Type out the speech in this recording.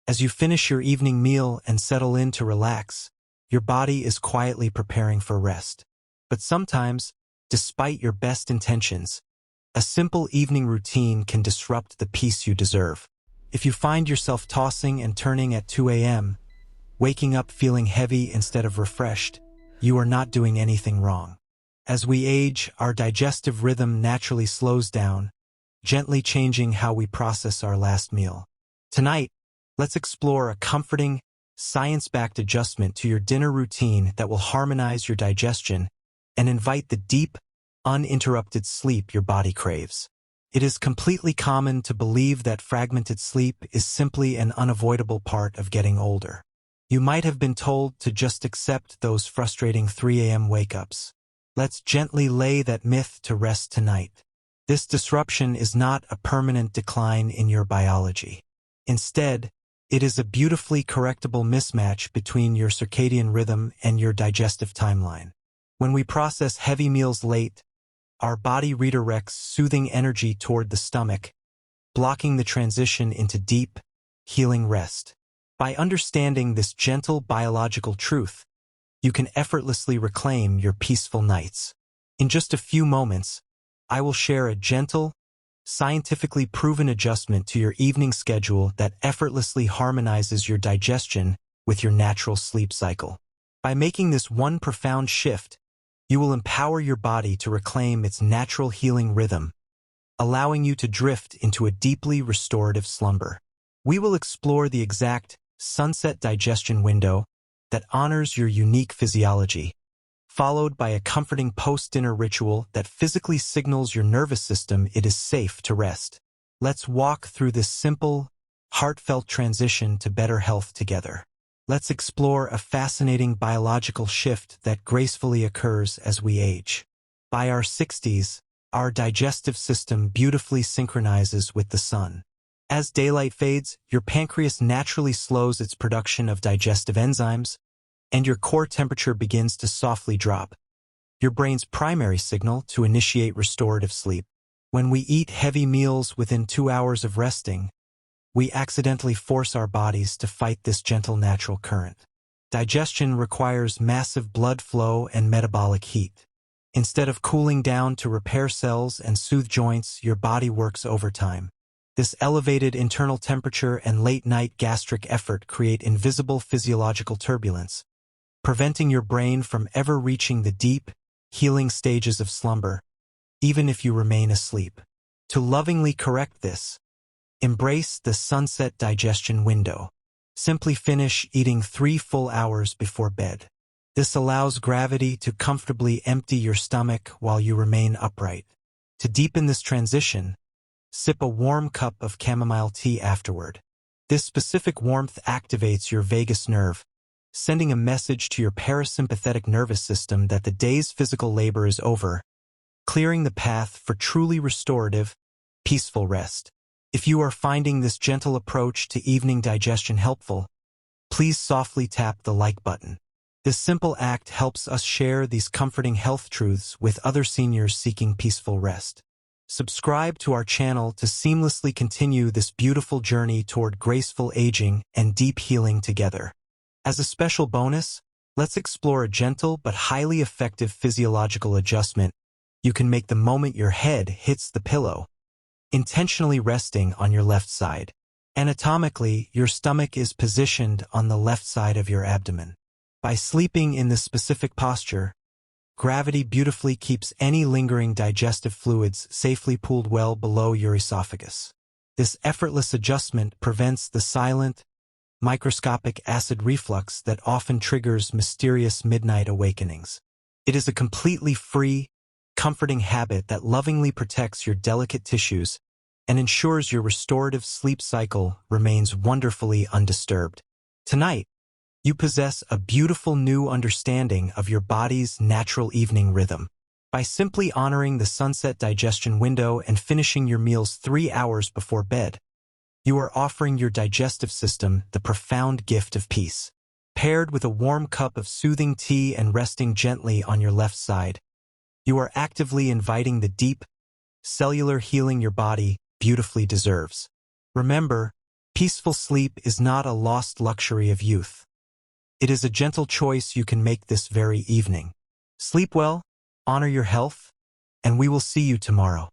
As you finish your evening meal and settle in to relax, your body is quietly preparing for rest. But sometimes, despite your best intentions, a simple evening routine can disrupt the peace you deserve. If you find yourself tossing and turning at 2 a.m., waking up feeling heavy instead of refreshed, you are not doing anything wrong. As we age, our digestive rhythm naturally slows down, gently changing how we process our last meal. Tonight, let's explore a comforting, science-backed adjustment to your dinner routine that will harmonize your digestion and invite the deep, uninterrupted sleep your body craves. It is completely common to believe that fragmented sleep is simply an unavoidable part of getting older. You might have been told to just accept those frustrating 3 a.m. wake-ups. Let's gently lay that myth to rest tonight. This disruption is not a permanent decline in your biology. Instead, it is a beautifully correctable mismatch between your circadian rhythm and your digestive timeline. When we process heavy meals late, our body redirects soothing energy toward the stomach, blocking the transition into deep, healing rest. By understanding this gentle biological truth, you can effortlessly reclaim your peaceful nights. In just a few moments, I will share a gentle, scientifically proven adjustment to your evening schedule that effortlessly harmonizes your digestion with your natural sleep cycle. By making this one profound shift, you will empower your body to reclaim its natural healing rhythm, allowing you to drift into a deeply restorative slumber. We will explore the exact sunset digestion window that honors your unique physiology, followed by a comforting post-dinner ritual that physically signals your nervous system it is safe to rest. Let's walk through this simple, heartfelt transition to better health together. Let's explore a fascinating biological shift that gracefully occurs as we age. By our 60s, our digestive system beautifully synchronizes with the sun. As daylight fades, your pancreas naturally slows its production of digestive enzymes, and your core temperature begins to softly drop, your brain's primary signal to initiate restorative sleep. When we eat heavy meals within 2 hours of resting, we accidentally force our bodies to fight this gentle natural current. Digestion requires massive blood flow and metabolic heat. Instead of cooling down to repair cells and soothe joints, your body works overtime. This elevated internal temperature and late-night gastric effort create invisible physiological turbulence, preventing your brain from ever reaching the deep, healing stages of slumber, even if you remain asleep. To lovingly correct this, embrace the sunset digestion window. Simply finish eating 3 full hours before bed. This allows gravity to comfortably empty your stomach while you remain upright. To deepen this transition, sip a warm cup of chamomile tea afterward. This specific warmth activates your vagus nerve, sending a message to your parasympathetic nervous system that the day's physical labor is over, clearing the path for truly restorative, peaceful rest. If you are finding this gentle approach to evening digestion helpful, please softly tap the like button. This simple act helps us share these comforting health truths with other seniors seeking peaceful rest. Subscribe to our channel to seamlessly continue this beautiful journey toward graceful aging and deep healing together. As a special bonus, let's explore a gentle but highly effective physiological adjustment you can make the moment your head hits the pillow, intentionally resting on your left side. Anatomically, your stomach is positioned on the left side of your abdomen. By sleeping in this specific posture, gravity beautifully keeps any lingering digestive fluids safely pooled well below your esophagus. This effortless adjustment prevents the silent, microscopic acid reflux that often triggers mysterious midnight awakenings. It is a completely free, comforting habit that lovingly protects your delicate tissues and ensures your restorative sleep cycle remains wonderfully undisturbed. Tonight, you possess a beautiful new understanding of your body's natural evening rhythm. By simply honoring the sunset digestion window and finishing your meals 3 hours before bed, you are offering your digestive system the profound gift of peace. Paired with a warm cup of soothing tea and resting gently on your left side, you are actively inviting the deep, cellular healing your body beautifully deserves. Remember, Peaceful sleep is not a lost luxury of youth. It is a gentle choice you can make this very evening. Sleep well, honor your health, and we will see you tomorrow.